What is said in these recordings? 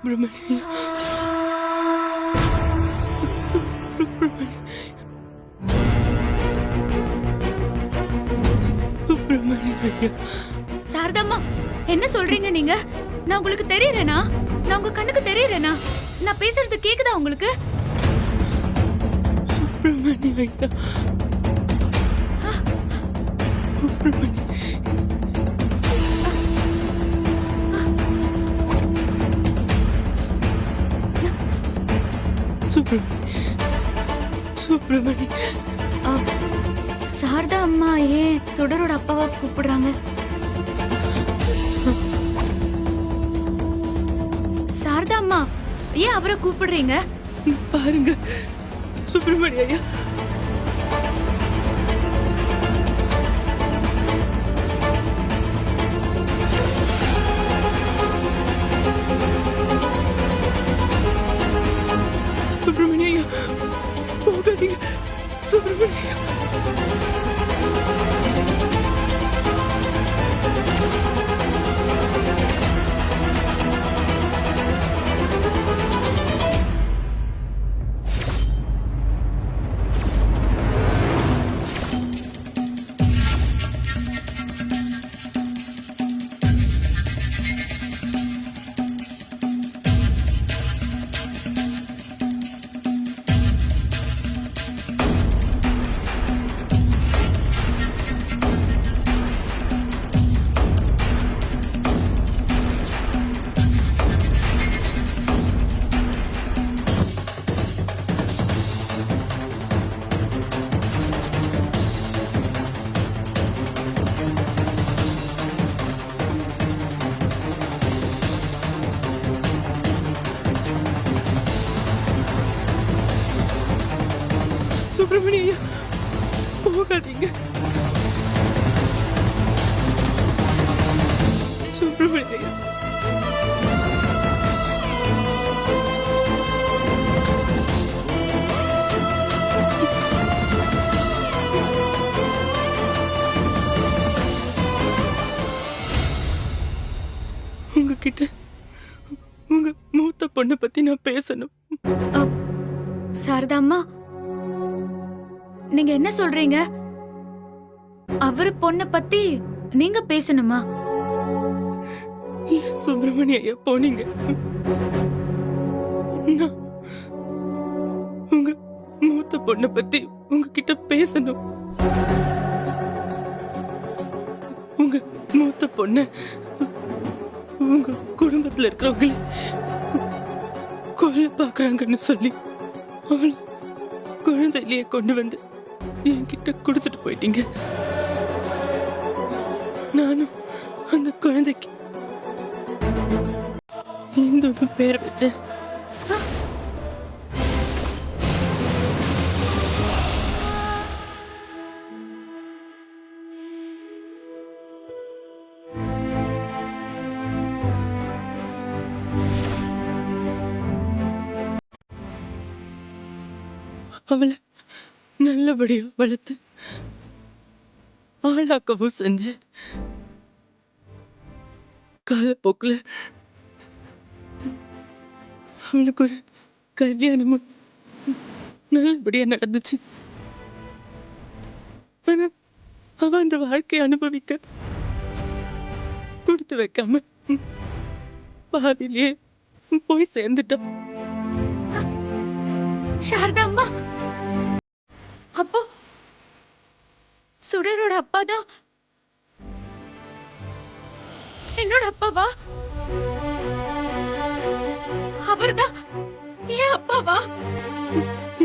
சுப்பிரமணிய சுப்பிரமணிய சாரதாம்மா, என்ன சொல்றீங்க நீங்க? நான் உங்களுக்கு தெரியறேனா? நான் உங்க கண்ணுக்கு தெரியறேனா? நான் பேசுறது கேக்குதா உங்களுக்கு? சுப்பிரமணிய சுப்பிரமணிய சுப்பிரமணி அ, சாரதா அம்மா ஏன் சுடரோட அப்பாவை கூப்பிடுறாங்க? சாரதா அம்மா ஏன் அவரை கூப்பிடுறீங்க? பாருங்க சுப்பிரமணிய ஐயா, சுப்பிரமணிய ஐயா, போகாதீங்க சுப்பிரமணிய ஐயா. சுப்பிரமணிய ஐயா, போகாதீங்க சுப்பிரமணிய ஐயா. உங்ககிட்ட உங்க மூத்த பொண்ணை பத்தி நான் பேசணும். அ, சாரதா அம்மா, நீங்க என்ன சொல்றீங்க? அவரு பொண்ண பத்தி நீங்க பேசணுமா? ஏன் சுப்பிரமணிய ஐயா போனீங்க? நான் உங்க மூத்த பொண்ணை பத்தி உங்ககிட்ட பேசணும். உங்க மூத்த பொண்ணு உங்க குடும்பத்துல இருக்கிறவங்கள கொல்ல பாக்குறாங்கன்னு சொல்லி அவளை குழந்தையிலேயே கொண்டு வந்து என்கிட்ட கொடுத்துட்டு போயிட்டீங்க. நானும் அந்த குழந்தைக்கு இந்த பேர் வச்சேன். அவளை நல்லபடியா வளர்த்து ஆளாக்கவும் செஞ்சு காலப்போக்குல அவளுக்கு ஒரு கல்யாணமும் நல்லபடியா நடந்துச்சு. ஆனா அவ அந்த வாழ்க்கையை அனுபவிக்க கொடுத்து வைக்காம பாதியிலேயே போய் சேர்ந்துட்டான். சாரதா அம்மா, அப்போ சுடரோட அப்பா தான் என்னோட அப்பாவா? அவர்தான் ஏன் அப்பாவா?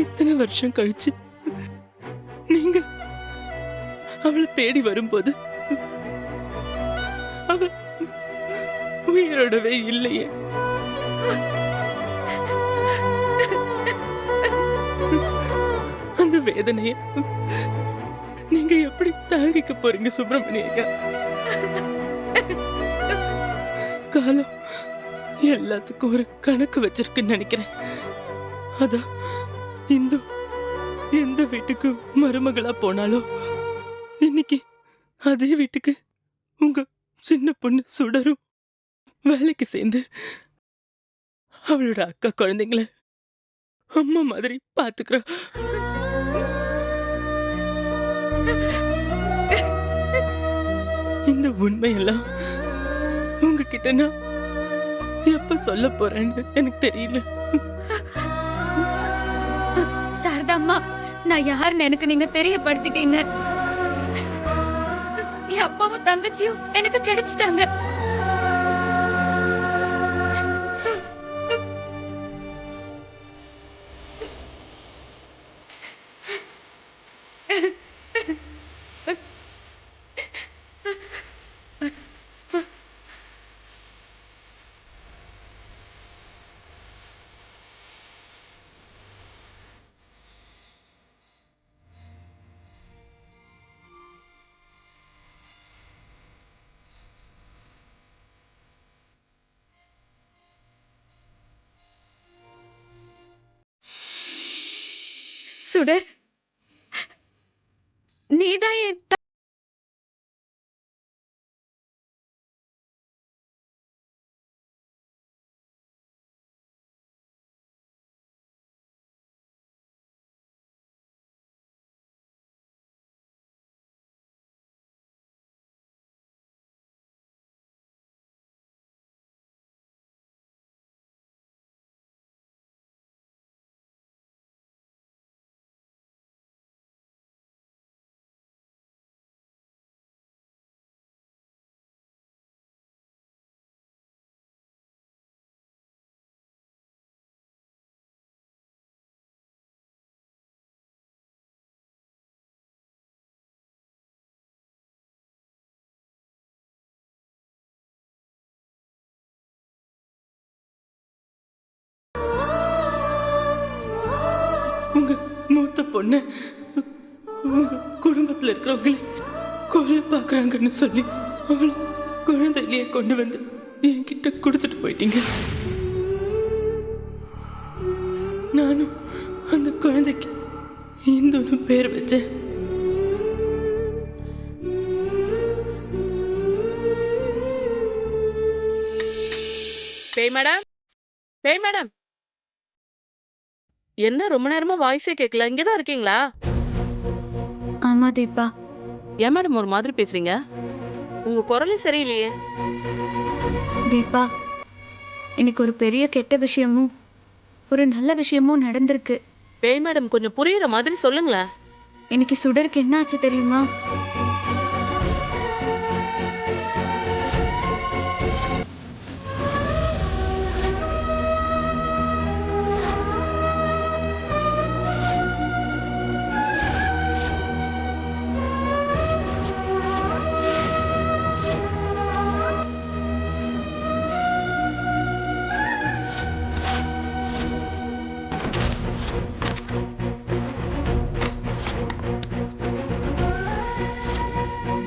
இத்தனை வருஷம் கழிச்சு நீங்க அவளை தேடி வரும்போது அவ உயிரோடவே இல்லையே. அந்த வேதனைய நீங்க எப்படி தாங்கிக்க போறீங்க சுப்பிரமணிய ஐயா? காலம் எல்லாத்துக்கும் ஒரு கணக்கு வச்சிருக்குன்னு நினைக்கிறேன். அதான் இந்து எந்த வீட்டுக்கு மருமகளா போனாலோ இன்னைக்கு அதே வீட்டுக்கு உங்க சின்ன பொண்ணு சுடரும் வேலைக்கு சேர்ந்து அவளோட அக்கா குழந்தைங்கள அம்மா மாதிரி பாத்துக்கிறா. இந்த உண்மையெல்லாம் உங்ககிட்ட நான் எப்ப சொல்ல போறேன்னு எனக்கு தெரியல. சாரதாம்மா, நான் யாருன்னு எனக்கு நீங்க தெரியப்படுத்திட்டீங்க. என் அப்பாவும் தங்கச்சியும் எனக்கு கிடைச்சிட்டாங்க. சுடர், நீதான் என் உங்க மூத்த பொண்ணு உங்க குடும்பத்துல இருக்கிறவங்களை கொல்ல பாக்குறாங்கன்னு சொல்லி அவளை குழந்தையிலேயே கொண்டு வந்து என்கிட்ட கொடுத்துட்டு போயிட்டீங்க. நானும் அந்த குழந்தைக்கு இந்துன்னு பேர் வச்சேன். பேய் மேடம், பேய் மேடம், என்ன ரொம்ப நேரமா வாய்ஸே கேட்கல? இங்கதான் இருக்கீங்களா? ஆமா தீபா. ஏன் மேடம் ஒரு மாதிரி பேசுறீங்க? உங்க குரலே சரியில்லையே. தீபா, எனக்கு ஒரு பெரிய கெட்ட விஷயமும் ஒரு நல்ல விஷயமும் நடந்திருக்கு. பேய் மேடம் கொஞ்சம் புரியுற மாதிரி சொல்லுங்களேன். எனக்கு சுடருக்கு என்ன ஆச்சு தெரியுமா?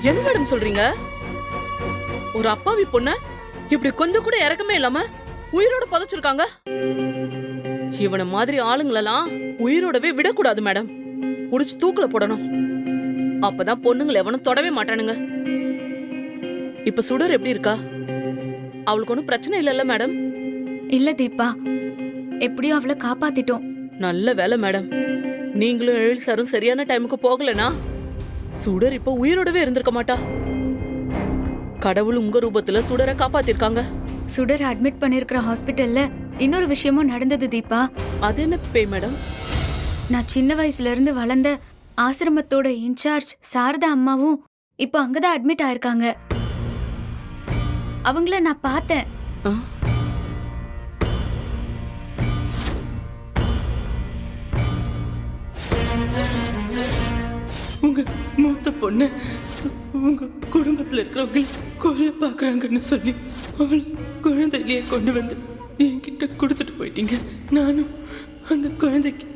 என்ன மேடம் சொல்றீங்க? ஒரு அப்பாவி பொண்ண இப்படி கொஞ்சம் கூட இறக்கமே இல்லாம உயிரோட புதைச்சிருக்காங்க. இவன மாதிரி ஆளுங்களெல்லாம் உயிரோடவே விடக்கூடாது மேடம். புடிச்சு தூக்குல போடணும். அப்பதான் பொண்ணுங்களை எவனும் தொடவே மாட்டானுங்க. இப்ப சுடர் எப்படி இருக்கா? அவளுக்கு ஒன்னும் பிரச்சனை இல்லைல்ல மேடம்? இல்ல தீபா, எப்படியோ அவளை காப்பாத்திட்டோம். நல்ல வேலை மேடம். நீங்களும் எழில் சாரும் சரியான டைமுக்கு போகலனா சுடர் இப்ப உயிரோடவே இருந்திருக்க மாட்டா. கடவுள் உங்க ரூபத்துல சுடரை காப்பாத்திருக்காங்க. சுடர் அட்மிட் பண்ணிருக்கிற ஹாஸ்பிட்டல்ல இன்னொரு விஷயமும் நடந்தது தீபா. அது என்ன பேய் மேடம்? நான் சின்ன வயசுல இருந்து வளர்ந்த ஆசிரமத்தோட இன்சார்ஜ் சாரதா அம்மாவும் இப்ப அங்கதான் அட்மிட் ஆயிருக்காங்க. அவங்கள நான் பார்த்தேன். உங்க மூத்த பொண்ணு உங்க குடும்பத்துல இருக்கிறவங்களை கொல்ல பாக்குறாங்கன்னு சொல்லி அவளை குழந்தையிலேயே கொண்டு வந்து என்கிட்ட கொடுத்துட்டு போயிட்டீங்க. நானும் அந்த குழந்தைக்கு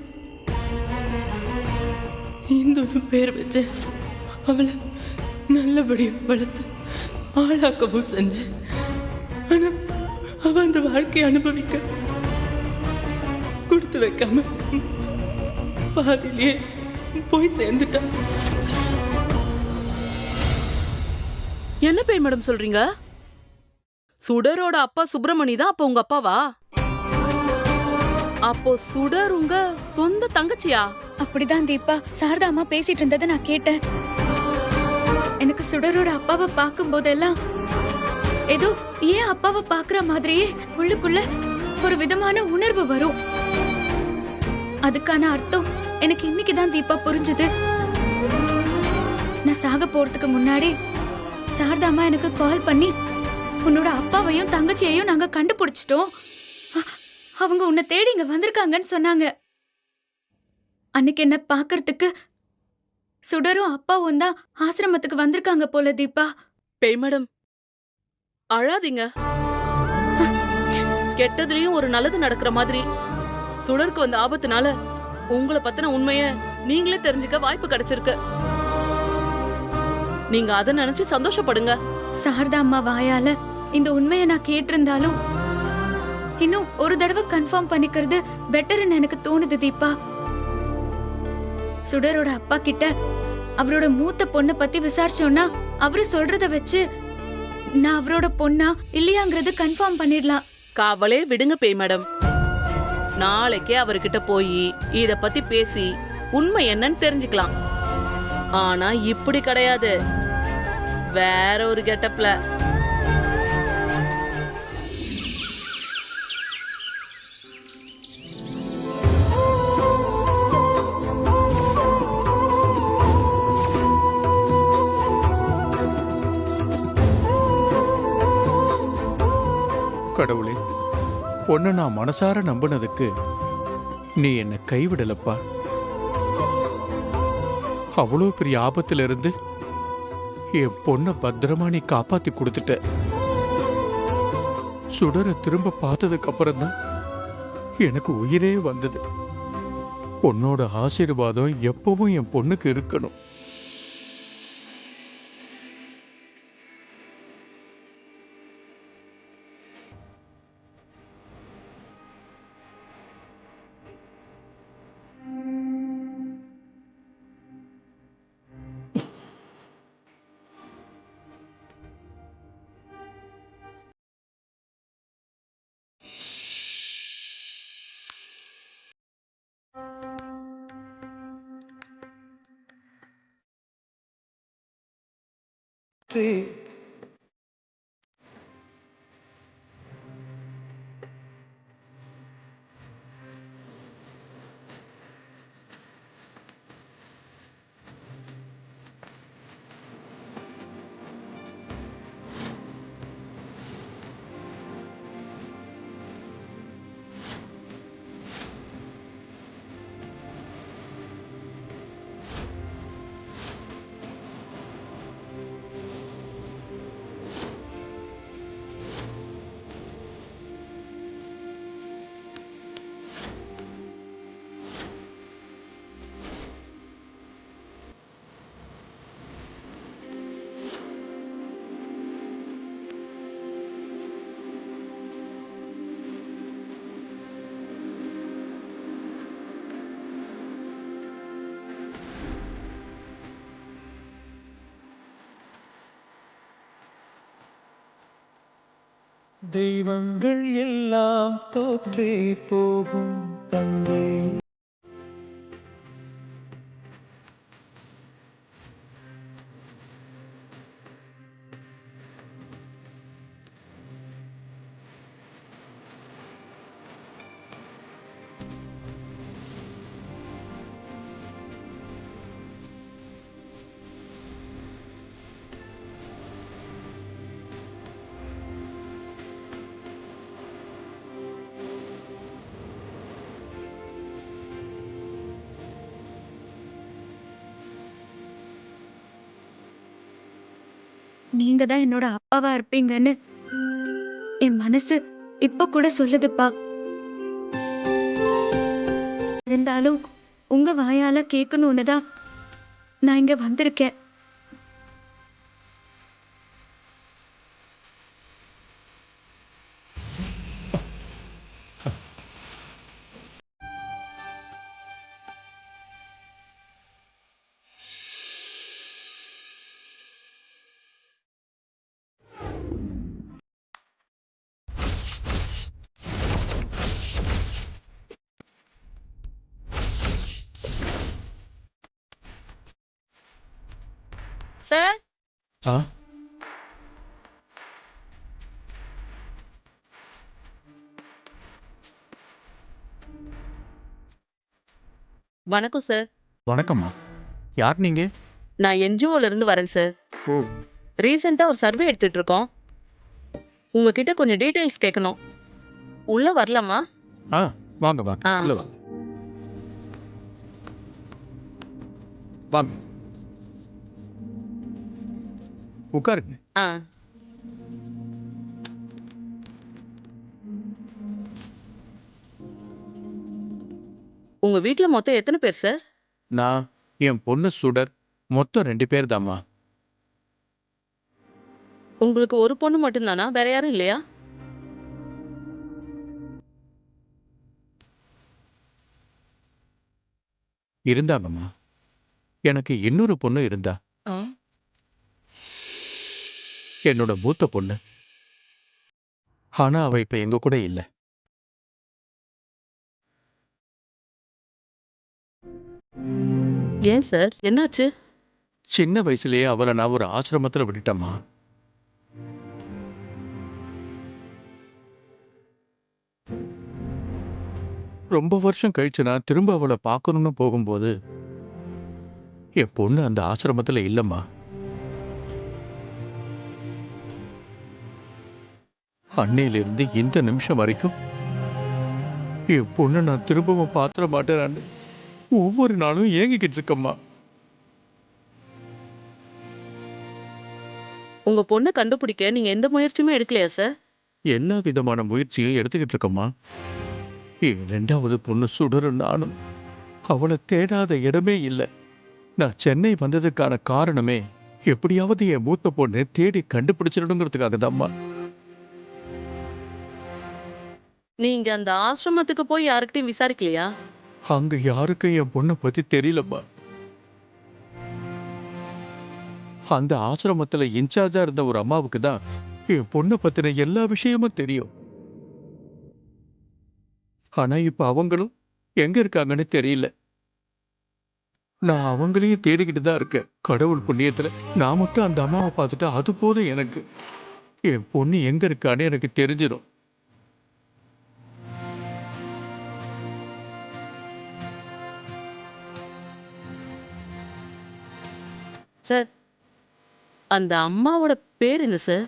இந்துன்னு பேர் வச்சேன். அவளை நல்லபடியா வளர்த்து ஆளாக்கவும் செஞ்சேன். ஆனா அவ அந்த வாழ்க்கையை அனுபவிக்க கொடுத்து வைக்காம பாதிலேயே போய் சேர்ந்துட்டான். என்ன பேய் மேடம் சொல்றீங்க? சுடரோட அப்பா சுப்பிரமணி தான் அப்ப உங்க அப்பாவா? அப்போ சுடர் உங்க சொந்த தங்கச்சியா? அப்படிதான் தீபா, சாரதா அம்மா பேசிட்டு இருந்ததை நான் கேட்டேன். எனக்கு சுடரோட அப்பாவை பார்க்கும் போதெல்லாம் ஏதோ ஏன் அப்பாவை பாக்குற மாதிரியே உள்ளுக்குள்ள ஒரு விதமான உணர்வு வரும். அதுக்கான அர்த்தம் எனக்கு இன்னைக்குதான் தீபா புரிஞ்சுது. நான் சாக போறதுக்கு முன்னாடி சாரதா அம்மா எனக்கு கால் பண்ணி, உன்னோட அப்பாவையும் தங்கச்சியையும் நாங்க கண்டுபிடிச்சிட்டோம், அவங்க உன்னை தேடி இங்க வந்திருக்காங்கன்னு சொன்னாங்க. அன்னைக்கு என்ன பாக்குறதுக்கு சுடரும் அப்பாவும் தான் ஆசிரமத்துக்கு வந்திருக்காங்க போல தீபா. பேய் மேடம், அழாதீங்க. கெட்டதுலயும் ஒரு நல்லது நடக்கிற மாதிரி சுடருக்கு வந்த ஆபத்துனால உங்களை பத்தின உண்மைய நீங்களே தெரிஞ்சுக்க வாய்ப்பு கிடைச்சிருக்கு. நீங்க அதை நினைச்சு சந்தோஷப்படுங்க. சாரதா அம்மா வாயால இந்த உண்மையை நான் கேட்டிருந்தாலும் இன்னும் ஒரு தடவை கன்ஃபார்ம் பண்ணிக்கிறது பெட்டர்னு எனக்கு தோணுது தீபா. சுடரோட அப்பா கிட்ட அவரோட மூத்த பொண்ணை பத்தி விசாரிச்சோம்னா அவரு சொல்றத வச்சு நான் அவரோட பொண்ணா இல்லையாங்கிறது கன்ஃபார்ம் பண்ணிடலாம். கவலே விடுங்க பேய் மேடம். நாளைக்கே அவர்கிட்ட போய் இத பத்தி பேசி உண்மை என்னன்னு தெரிஞ்சுக்கலாம். ஆனா இப்படி கிடையாது, வேற ஒரு கெட்டப்ல. கடவுளே, பொண்ணை நான் மனசார நம்பினதுக்கு நீ என்னை கைவிடலப்பா. அவ்வளோ பெரிய ஆபத்துல இருந்து என் பொண்ணை பத்திரமா நீ காப்பாத்தி கொடுத்துட்ட. சுடரை திரும்ப பார்த்ததுக்கு அப்புறம் தான் எனக்கு உயிரே வந்தது. உன்னோட ஆசீர்வாதம் எப்பவும் என் பொண்ணுக்கு இருக்கணும். தெய்வங்கள் எல்லாம் தோற்றே போகும் தந்தை. நீங்க தான் என்னோட அப்பாவா இருப்பீங்கன்னு என் மனசு இப்ப கூட சொல்லுதுப்பா. இருந்தாலும் உங்க வாயால கேட்கணும்னு தான் நான் இங்க வந்திருக்கேன். சார் ஆ வணக்கம் சார். வணக்கம்மா. யார் நீங்க? நான் என்ஜிஓல இருந்து வரேன் சார். ஓ. ரீசெண்டா ஒரு சர்வே எடுத்துட்டு இருக்கோம். உங்ககிட்ட கொஞ்சம் டீடைல்ஸ் கேட்கணும். உள்ள வரலாமா? ஆ வாங்க வாங்க. ஆ. உள்ள வாங்க. வாங்க. உட்காருங்க. ஆ. உங்க வீட்ல மொத்தம் எத்தனை பேர் சார்? நான் என் பொண்ணு சுடர் மொத்தம் 2 பேர் தாம்மா. உங்களுக்கு ஒரு பொண்ணு மட்டும்தானா? வேற யாரும் இல்லையா? இருந்தாங்கம்மா. எனக்கு இன்னொரு பொண்ணு இருந்தா. ஆ. என்னோட மூத்த பொண்ணு. ஆனா அவ இப்ப எங்க கூட இல்ல. ஏன் சார்? என்னாச்சு? சின்ன வயசுலயே அவளை நான் ஒரு ஆசிரமத்துல விட்டுட்டேம்மா. ரொம்ப வருஷம் கழிச்சு நான் திரும்ப அவளை பார்க்கணும்னு போகும்போது என் பொண்ணு அந்த ஆசிரமத்துல இல்லம்மா. அன்னையிலிருந்து இந்த நிமிஷம் வரைக்கும் என் பொண்ணை நான் திரும்பவும் பாத்திர மாட்டேன். ஒவ்வொரு நாளும் ஏங்கிக்கிட்டு இருக்கம்மா. உங்க பொண்ணை கண்டுபிடிக்க நீங்க எந்த முயற்சியுமே எடுக்கலையா சார்? எல்லா விதமான முயற்சியும் எடுத்துக்கிட்டு இருக்கம்மா. என் 2வது பொண்ணு சுடரும் நானும் அவளை தேடாத இடமே இல்லை. நான் சென்னை வந்ததுக்கான காரணமே எப்படியாவது என் மூத்த பொண்ணை தேடி கண்டுபிடிச்சிடணுங்கிறதுக்காக தான்மா. நீங்க அந்த ஆசிரமத்துக்கு போய் யாருக்கிட்டையும் விசாரிக்கலையா? அங்க யாருக்கும் என் பொண்ணை பத்தி தெரியலம்மா. அந்த ஆசிரமத்துல இன்சார்ஜா இருந்த ஒரு அம்மாவுக்கு தான் என் பொண்ணை பத்தின எல்லா விஷயமும் தெரியும். ஆனா இப்ப அவங்களும் எங்க இருக்காங்கன்னு தெரியல. நான் அவங்களையும் தேடிக்கிட்டு தான் இருக்கேன். கடவுள் புண்ணியத்துல நான் மட்டும் அந்த அம்மாவை பார்த்துட்டு அது போதும் எனக்கு. என் பொண்ணு எங்க இருக்கான்னு எனக்கு தெரிஞ்சிடும். சார், அந்த அம்மாவோட பேர் என்ன சார்?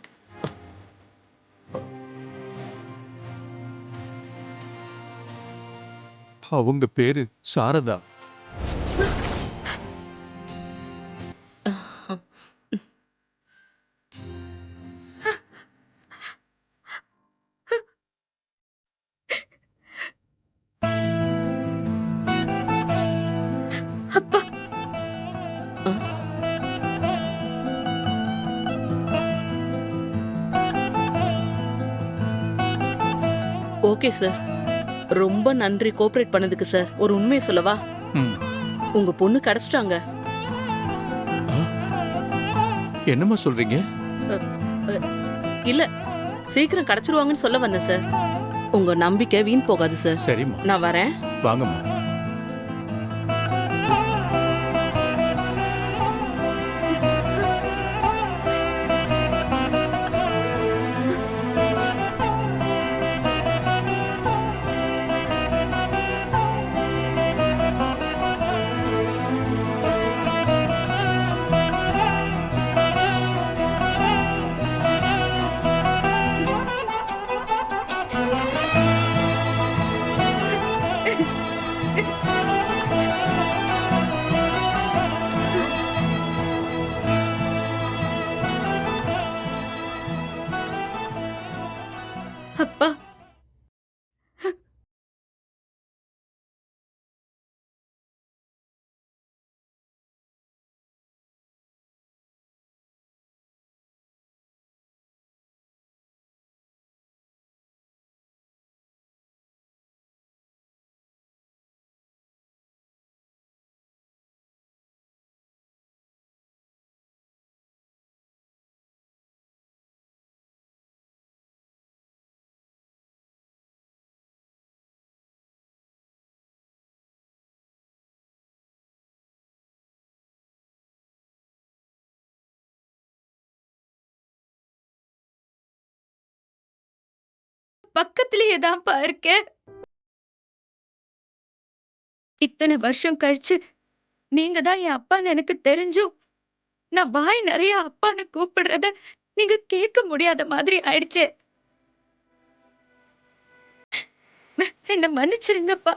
அவங்க பேரு சாரதா. அப்பா, ஓகே சார். ரொம்ப நன்றி கோஆபரேட் பண்ணதுக்கு சார். ஒரு உண்மையை சொல்லவா? ம். உங்க பொண்ணு கிடைச்சிட்டாங்க. என்னம்மா சொல்றீங்க? இல்ல, சீக்கிரம் கிடைச்சிருவாங்கன்னு சொல்ல வந்தேன் சார். உங்க நம்பிக்கை வீண் போகாது சார். சரிம்மா. நான் வரேன். வாங்கம்மா. பக்கத்திலேயே தான்ப்பா இருக்கேன். இத்தனை வருஷம் கழிச்சு நீங்க தான் என் அப்பான்னு எனக்கு தெரிஞ்சும் நான் வாய் நிறைய அப்பான்னு கூப்பிடுறத நீங்க கேட்க முடியாத மாதிரி ஆயிடுச்சு. என்ன மன்னிச்சிருங்கப்பா.